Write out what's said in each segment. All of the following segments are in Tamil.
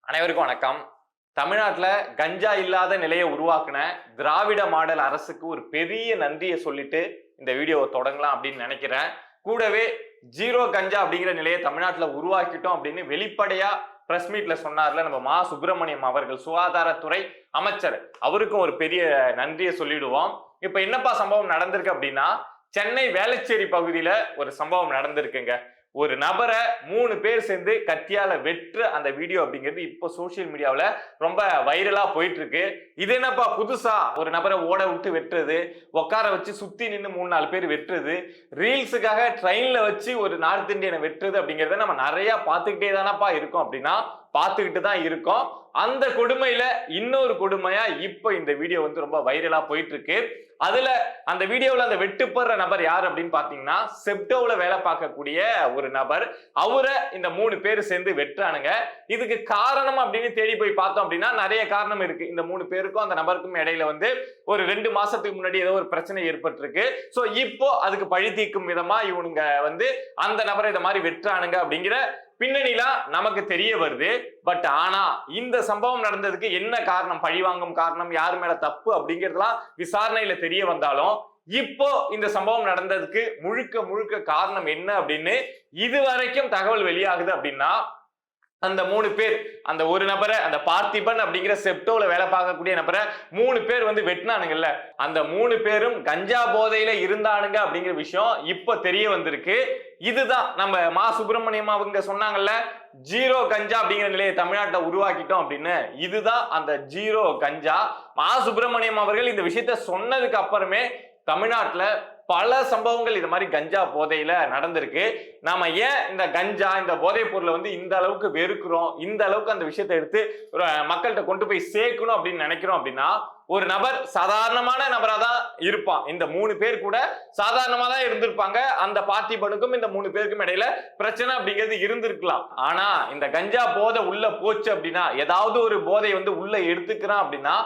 அனைவருக்கும் வணக்கம். தமிழ்நாட்டில் கஞ்சா இல்லாத நிலையை உருவாக்குன திராவிட மாடல் அரசுக்கு ஒரு பெரிய நன்றியை சொல்லிட்டு இந்த வீடியோவை தொடங்கலாம் அப்படின்னு நினைக்கிறேன். கூடவே ஜீரோ கஞ்சா அப்படிங்கிற நிலையை தமிழ்நாட்டில் உருவாக்கிட்டோம் அப்படின்னு வெளிப்படையா பிரஸ் மீட்ல சொன்னார்ல நம்ம மா சுப்பிரமணியம் அவர்கள், சுகாதாரத்துறை அமைச்சர். அவருக்கும் ஒரு பெரிய நன்றியை சொல்லிடுவோம். இப்ப என்னப்பா சம்பவம் நடந்திருக்கு அப்படின்னா, சென்னை வேளச்சேரி பகுதியில ஒரு சம்பவம் நடந்திருக்குங்க. ஒரு நபரை 3 பேர் சேர்ந்து கத்தியால வெற்று அந்த வீடியோ அப்படிங்கிறது இப்போ சோசியல் மீடியாவில் ரொம்ப வைரலா போயிட்டு இருக்கு. இது என்னப்பா புதுசா ஒரு நபரை ஓட விட்டு வெட்டுறது, உட்கார வச்சு சுத்தி நின்று 3-4 பேர் வெட்டுறது, ரீல்ஸுக்காக ட்ரெயின்ல வச்சு ஒரு நார்த் இந்தியனை வெட்டுறது அப்படிங்கிறத நம்ம நிறைய பார்த்துக்கிட்டே தானப்பா இருக்கோம் அப்படின்னா பார்த்துக்கிட்டு தான் இருக்கோம். அந்த கொடுமையில இன்னொரு கொடுமையா இப்ப இந்த வீடியோ வந்து ரொம்ப வைரலா போயிட்டு இருக்கு. அதுல அந்த வீடியோவில் அந்த வெட்டுப்படுற நபர் யார் அப்படின்னு பாத்தீங்கன்னா, செப்டோல வேலை பார்க்கக்கூடிய ஒரு நபர். அவரை இந்த 3 பேர் சேர்ந்து வெட்டுறானுங்க. இதுக்கு காரணம் அப்படின்னு தேடி போய் பார்த்தோம் அப்படின்னா நிறைய காரணம் இருக்கு. இந்த 3 பேருக்கும் அந்த நபருக்கும் இடையில வந்து ஒரு 2 மாசத்துக்கு முன்னாடி ஏதோ ஒரு பிரச்சனை ஏற்பட்டிருக்கு. சோ இப்போ அதுக்கு பழி தீர்க்கும் விதமா இவனுங்க வந்து அந்த நபரை இந்த மாதிரி வெட்டுறானுங்க அப்படிங்கிற பின்னணிலாம் நமக்கு தெரிய வருது. பட் ஆனா இந்த சம்பவம் நடந்ததுக்கு என்ன காரணம், பழிவாங்கும் காரணம், யாரு மேல தப்பு அப்படிங்கிறதுலாம் விசாரணையில தெரிய வந்தாலும், இப்போ இந்த சம்பவம் நடந்ததுக்கு முழுக்க முழுக்க காரணம் என்ன அப்படின்னு இதுவரைக்கும் தகவல் வெளியாகுது அப்படின்னா, அந்த 3 பேர், அந்த ஒரு நபரை, அந்த பார்த்திபன் அப்படிங்கிற செப்டோல வேலை பார்க்கக்கூடிய நபரை 3 பேர் வந்து வெட்டினானுங்கல்ல, அந்த 3 பேரும் கஞ்சா போதையில இருந்தானுங்க அப்படிங்கிற விஷயம் இப்ப தெரிய வந்திருக்கு. இதுதான் நம்ம மா சுப்பிரமணியம் அவங்க சொன்னாங்கல்ல, ஜீரோ கஞ்சா அப்படிங்கிற நிலையை தமிழ்நாட்டை உருவாக்கிட்டோம் அப்படின்னு. இதுதான் அந்த ஜீரோ கஞ்சா. மா சுப்பிரமணியம் அவர்கள் இந்த விஷயத்த சொன்னதுக்கு அப்புறமே தமிழ்நாட்டுல பல சம்பவங்கள் இது மாதிரி கஞ்சா போதையில நடந்திருக்கு. நாம ஏன் இந்த கஞ்சா, இந்த போதைப் பொருளை வந்து இந்த அளவுக்கு வெறுக்கிறோம், இந்த அளவுக்கு அந்த விஷயத்தை எடுத்து மக்கள்கிட்ட கொண்டு போய் சேர்க்கணும் அப்படின்னு நினைக்கிறோம் அப்படின்னா, ஒரு நபர் சாதாரணமான நபரா தான் இருப்பான். இந்த 3 பேர் கூட சாதாரணமா தான் இருந்திருப்பாங்க. அந்த பார்த்திபனுக்கும் இந்த 3 பேருக்கும் இடையில பிரச்சனை அப்படிங்கிறது இருந்திருக்கலாம். ஆனா இந்த கஞ்சா போதை உள்ள போச்சு அப்படின்னா, ஏதாவது ஒரு போதை வந்து உள்ள எடுத்துக்கிறான் அப்படின்னா,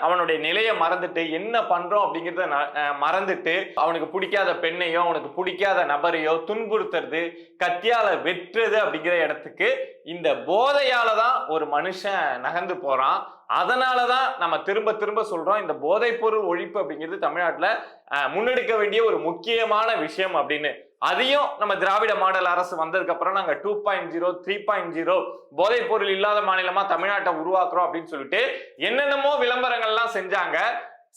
அவனுடைய நிலையை மறந்துட்டு என்ன பண்றோம் அப்படிங்கிறத மறந்துட்டு அவனுக்கு பிடிக்காத பெண்ணையோ அவனுக்கு பிடிக்காத நபரையோ துன்புறுத்துறது, கத்தியால வெட்டுறது அப்படிங்கிற இடத்துக்கு இந்த போதையால தான் ஒரு மனுஷன் நகர்ந்து போறான். அதனாலதான் நம்ம திரும்ப திரும்ப சொல்றோம், இந்த போதைப் பொருள் ஒழிப்பு அப்படிங்கிறது தமிழ்நாட்டுல முன்னெடுக்க வேண்டிய ஒரு முக்கியமான விஷயம் அப்படின்னு. அதையும் நம்ம திராவிட மாடல் அரசு வந்ததுக்கு அப்புறம் நாங்க 2.0 3.0 போதைப் பொருள் இல்லாத மாநிலமா தமிழ்நாட்டை உருவாக்குறோம் அப்படின்னு சொல்லிட்டு என்னென்னமோ விளம்பரங்கள்லாம் செஞ்சாங்க.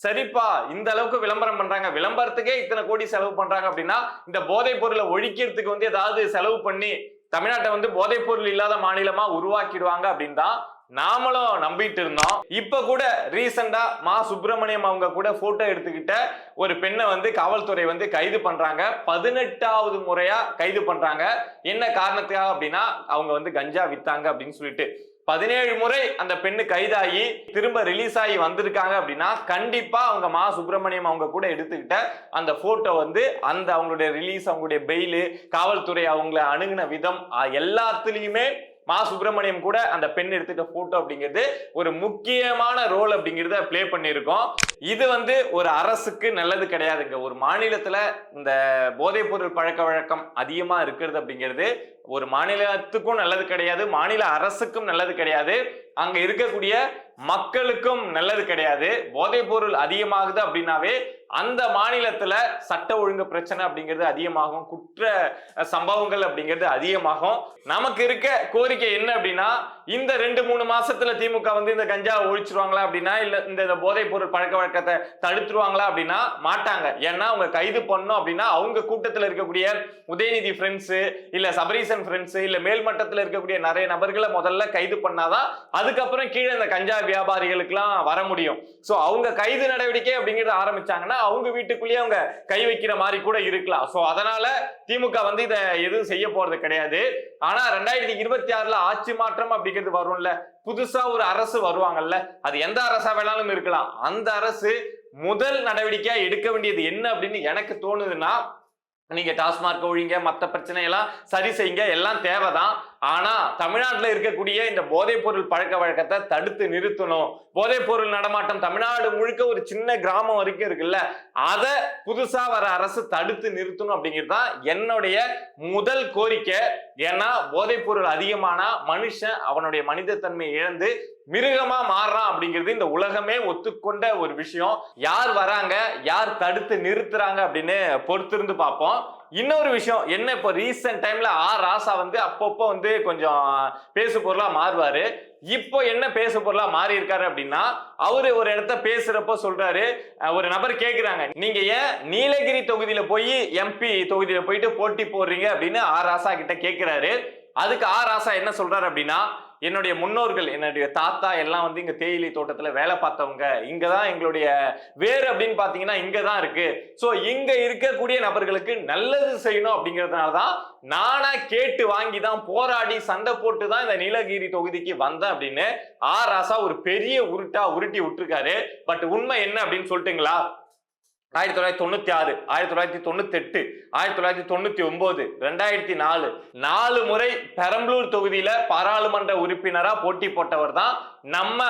சரிப்பா, இந்த அளவுக்கு விளம்பரம் பண்றாங்க, விளம்பரத்துக்கே இத்தனை கோடி செலவு பண்றாங்க அப்படின்னா, இந்த போதைப் பொருளை ஒழிக்கிறதுக்கு வந்து ஏதாவது செலவு பண்ணி தமிழ்நாட்டை வந்து போதைப் பொருள் இல்லாத மாநிலமா உருவாக்கிடுவாங்க அப்படின்னு தான் நாமளும் நம்பிட்டு இருந்தோம். இப்ப கூட ரீசெண்டா மா சுப்பிரமணியம் அவங்க கூட போட்டோ எடுத்துக்கிட்ட ஒரு பெண்ணை வந்து காவல்துறை வந்து கைது பண்றாங்க. 18வது முறையா கைது பண்றாங்க. என்ன காரணத்துக்காக அப்படின்னா, அவங்க வந்து கஞ்சா வித்தாங்க அப்படின்னு சொல்லிட்டு 17 முறை அந்த பெண்ணு கைதாகி திரும்ப ரிலீஸ் ஆகி வந்திருக்காங்க அப்படின்னா, கண்டிப்பா அவங்க மா சுப்பிரமணியம் அவங்க கூட எடுத்துக்கிட்ட அந்த போட்டோ வந்து அந்த அவங்களுடைய ரிலீஸ், அவங்களுடைய பெயிலு, காவல்துறை அவங்களை அணுகின விதம் எல்லாத்துலயுமே மா சுப்பிரமணியம் கூட அந்த பெண் எடுத்துட்ட போட்டோ அப்படிங்கிறது ஒரு முக்கியமான ரோல் அப்படிங்கிறத பிளே பண்ணியிருக்கோம். இது வந்து ஒரு அரசுக்கு நல்லது கிடையாதுங்க. ஒரு மாநிலத்துல இந்த போதைப் பொருள் பழக்க வழக்கம் அதிகமா இருக்கிறது அப்படிங்கிறது ஒரு மாநிலத்துக்கும் நல்லது கிடையாது, மாநில அரசுக்கும் நல்லது கிடையாது, அங்க இருக்கக்கூடிய மக்களுக்கும் நல்லது கிடையாது. போதைப் பொருள் அதிகமாகுது அப்படின்னாவே அந்த மாநிலத்துல சட்ட ஒழுங்கு பிரச்சனை அப்படிங்கிறது அதிகமாகும், குற்ற சம்பவங்கள் அப்படிங்கிறது அதிகமாகும். நமக்கு இருக்க கோரிக்கை என்ன அப்படின்னா, இந்த 2-3 மாசத்துல திமுக வந்து இந்த கஞ்சா ஒழிச்சிருவாங்களா அப்படின்னா, இல்ல இந்த போதைப் பொருள் பழக்க வழக்கத்தை தடுத்துருவாங்களா அப்படின்னா மாட்டாங்க. ஏன்னா அவங்க கைது பண்ணணும் அப்படின்னா அவங்க கூட்டத்தில் இருக்கக்கூடிய உதயநிதி ஃப்ரெண்ட்ஸ், இல்ல சபரீசன் ஃப்ரெண்ட்ஸ், இல்ல மேல்மட்டத்தில் இருக்கக்கூடிய நிறைய நபர்களை முதல்ல கைது பண்ணாதான் அதுக்கப்புறம் கீழே இந்த கஞ்சா வியாபாரிகளுக்கெல்லாம் வர முடியும். சோ அவங்க கைது நடவடிக்கை அப்படிங்கிறது ஆரம்பிச்சாங்கன்னா அவங்க வீட்டுக்குள்ளேயே அவங்க கை வைக்கிற மாதிரி கூட இருக்கலாம். சோ அதனால திமுக வந்து இதை எதுவும் செய்ய போறது கிடையாது. ஆனா 2026ல ஆட்சி மாற்றம் அப்படிங்கிறது வரும்ல, புதுசா ஒரு அரசு வருவாங்கல்ல, அது எந்த அரசா வேணாலும் இருக்கலாம். அந்த அரசு முதல் நடவடிக்கையா எடுக்க வேண்டியது என்ன அப்படின்னு எனக்கு தோணுதுன்னா, நீங்க டாஸ்மார்க் ஒழிங்க, மற்ற பிரச்சனை எல்லாம் சரி செய்யுங்க, எல்லாம் தேவைதான். ஆனா தமிழ்நாட்டுல இருக்கக்கூடிய இந்த போதைப் பொருள் பழக்க வழக்கத்தை தடுத்து நிறுத்தணும். போதைப் பொருள் நடமாட்டம் தமிழ்நாடு முழுக்க ஒரு சின்ன கிராமம் வரைக்கும் இருக்குல்ல, அத புதுசா வர அரசு தடுத்து நிறுத்தணும் அப்படிங்கிறது தான் என்னுடைய முதல் கோரிக்கை. ஏன்னா போதைப் பொருள் அதிகமானா மனுஷன் அவனுடைய மனிதத்தன்மை இழந்து மிருகமா மாறுறான் அப்படிங்கிறது இந்த உலகமே ஒத்துக்கொண்ட ஒரு விஷயம். யார் வராங்க, யார் தடுத்து நிறுத்துறாங்க அப்படின்னு பொறுத்திருந்து பார்ப்போம். இன்னொரு விஷயம் என்ன, இப்போ ரீசெண்ட் டைம்ல ராசா வந்து அப்பப்போ வந்து கொஞ்சம் பேசு பொருளா மாறுவாரு. இப்போ என்ன பேசு பொருளா மாறி இருக்காரு அப்படின்னா, அவரு ஒரு இடத்த பேசுறப்போ சொல்றாரு, ஒரு நபர் கேக்குறாங்க, நீங்க ஏன் நீலகிரி தொகுதியில போய் எம்பி தொகுதியில போயிட்டு போட்டி போடுறீங்க அப்படின்னு ராசா கிட்ட கேக்குறாரு. அதுக்கு ராசா என்ன சொல்றாரு அப்படின்னா, என்னுடைய முன்னோர்கள், என்னுடைய தாத்தா எல்லாம் வந்து இங்க தேயிலை தோட்டத்துல வேலை பார்த்தவங்க, இங்கதான் எங்களுடைய வேறு அப்படின்னு பாத்தீங்கன்னா இங்கதான் இருக்கு. சோ இங்க இருக்கக்கூடிய நபர்களுக்கு நல்லது செய்யணும் அப்படிங்கிறதுனாலதான் நானா கேட்டு வாங்கி தான் போராடி சண்டை போட்டு தான் இந்த நீலகிரி தொகுதிக்கு வந்தேன் அப்படின்னு ராசா ஒரு பெரிய உருட்டி விட்டுருக்காரு. பட் உண்மை என்ன அப்படின்னு சொல்லிட்டுங்களா, 1996, 1998, 1999, 2004 4 முறை பெரம்பலூர் தொகுதியில பாராளுமன்ற உறுப்பினரா போட்டி போட்டவர் தான் நம்ம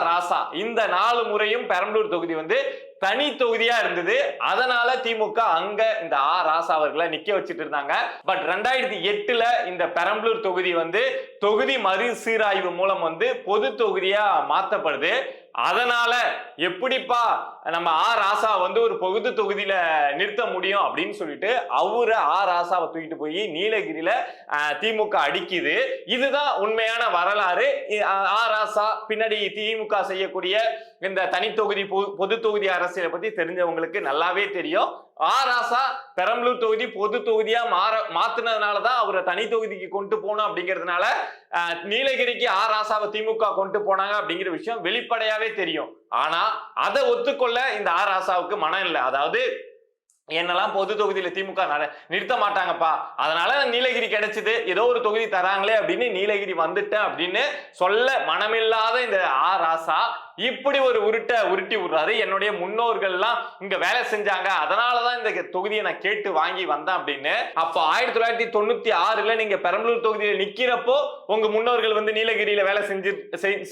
ராசா. இந்த 4 முறையும் பெரம்பலூர் தொகுதி வந்து தனி தொகுதியா இருந்தது. அதனால திமுக அங்க இந்த ராசா அவர்களை நிக்க வச்சிட்டு இருந்தாங்க. பட் 2008ல இந்த பெரம்பலூர் தொகுதி வந்து தொகுதி மறுசீராய்வு மூலம் வந்து பொது தொகுதியா மாத்தப்படுது. அதனால எப்படிப்பா நம்ம ராசா வந்து ஒரு பொது தொகுதியில நிறுத்த முடியும் அப்படின்னு சொல்லிட்டு அவரு ராசாவை தூக்கிட்டு போய் நீலகிரியில திமுக அடிக்குது. இதுதான் உண்மையான வரலாறு. ராசா பின்னாடி திமுக செய்யக்கூடிய இந்த தனி தொகுதி பொது தொகுதி அரசியலை பத்தி தெரிஞ்சவங்களுக்கு நல்லாவே தெரியும். ராசா பெரம்பலூர் தொகுதி பொது தொகுதியா மாத்தினதுனாலதான் அவரை தனி தொகுதிக்கு கொண்டு போனோம் அப்படிங்கிறதுனால நீலகிரிக்கு ராசாவை திமுக கொண்டு போனாங்க அப்படிங்கிற விஷயம் வெளிப்படையாவே தெரியும். ஆனா அதை ஒத்துக்கொள்ள இந்த ராசாவுக்கு மனம் இல்லை. அதாவது என்னெல்லாம் பொது தொகுதியில திமுக நிறுத்த மாட்டாங்கப்பா, அதனால நீலகிரி கிடைச்சது, ஏதோ ஒரு தொகுதி தராங்களே அப்படின்னு நீலகிரி வந்துட்டேன் அப்படின்னு சொல்ல மனமில்லாத இந்த ராசா இப்படி ஒரு உருட்டி விடுறாரு. என்னுடைய முன்னோர்கள் எல்லாம் இங்க வேலை செஞ்சாங்க, அதனாலதான் இந்த தொகுதியை நான் கேட்டு வாங்கி வந்தேன் அப்படின்னு. அப்போ 1996ல நீங்க பெரம்பலூர் தொகுதியில நிக்கிறப்போ உங்க முன்னோர்கள் வந்து நீலகிரியில வேலை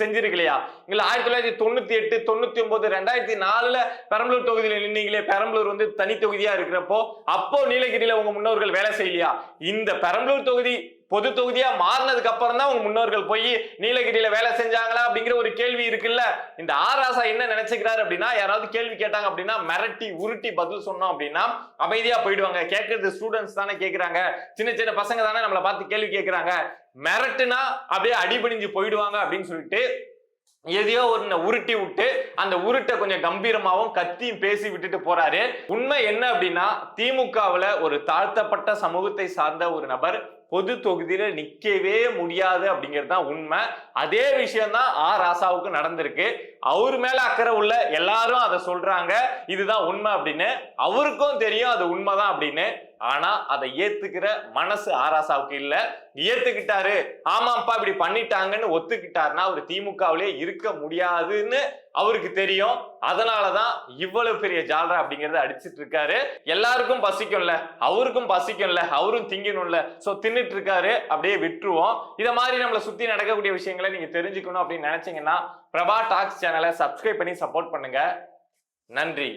செஞ்சிருக்கலையா? இல்ல 1998, 99, 2004ல பெரம்பலூர் தொகுதியில நின்னீங்களே, பெரம்பலூர் வந்து தனி தொகுதியா இருக்கிறப்போ அப்போ நீலகிரியில உங்க முன்னோர்கள் வேலை செய்யலையா? இந்த பெரம்பலூர் தொகுதி பொது தொகுதியா மாறினதுக்கு அப்புறம் தான் உங்க முன்னோர்கள் போய் நீலகிரியில வேலை செஞ்சாங்களா அப்படிங்கிற ஒரு கேள்வி இருக்குல்ல. இந்த ராசா என்ன நினைச்சுக்கிறாரு அப்படின்னா, யாராவது கேள்வி கேட்டாங்க அப்படின்னா மிரட்டி உருட்டி பதில் சொன்னோம் அப்படின்னா அமைதியா போயிடுவாங்க. கேட்கறது ஸ்டூடெண்ட்ஸ் தானே கேட்கிறாங்க, சின்ன சின்ன பசங்க தானே நம்மளை பார்த்து கேள்வி கேட்கிறாங்க, மிரட்டுனா அப்படியே அடிபணிஞ்சு போயிடுவாங்க அப்படின்னு சொல்லிட்டு எதையோ ஒன்னு உருட்டி விட்டு அந்த உருட்டை கொஞ்சம் கம்பீரமாவும் கத்தியும் பேசி விட்டுட்டு போறாரு. உண்மை என்ன அப்படின்னா, திமுகவுல ஒரு தாழ்த்தப்பட்ட சமூகத்தை சார்ந்த ஒரு நபர் பொது தொகுதியில நிக்கவே முடியாது அப்படிங்கிறது தான் உண்மை. அதே விஷயம் தான் ராசாவுக்கு நடந்திருக்கு. அவரு மேல அக்கறை உள்ள எல்லாரும் அதை சொல்றாங்க, இதுதான் உண்மை அப்படின்னு. அவருக்கும் தெரியும் அது உண்மைதான் அப்படின்னு. ஆனா அதை ஏத்துக்கிற மனசு ராசாவுக்கு இல்ல. ஏத்துக்கிட்டாரு, ஆமாப்பா இப்படி பண்ணிட்டாங்கன்னு ஒத்துக்கிட்டாருன்னா அவர் திமுகவிலே இருக்க முடியாதுன்னு அவருக்கு தெரியும். அதனாலதான் இவ்வளவு பெரிய ஜால்ரா அப்படிங்கறத அடிச்சிட்டு இருக்காரு. எல்லாருக்கும் பசிக்கும்ல, அவருக்கும் பசிக்கும்ல, அவரும் திங்கணும்ல, சோ தின்னுட்டு இருக்காரு. அப்படியே விட்டுருவோம். இத மாதிரி நம்மளை சுத்தி நடக்கக்கூடிய விஷயங்களை நீங்க தெரிஞ்சுக்கணும் அப்படின்னு நினைச்சீங்கன்னா பிரபா டாக்ஸ் சேனலை சப்ஸ்கிரைப் பண்ணி சப்போர்ட் பண்ணுங்க. நன்றி.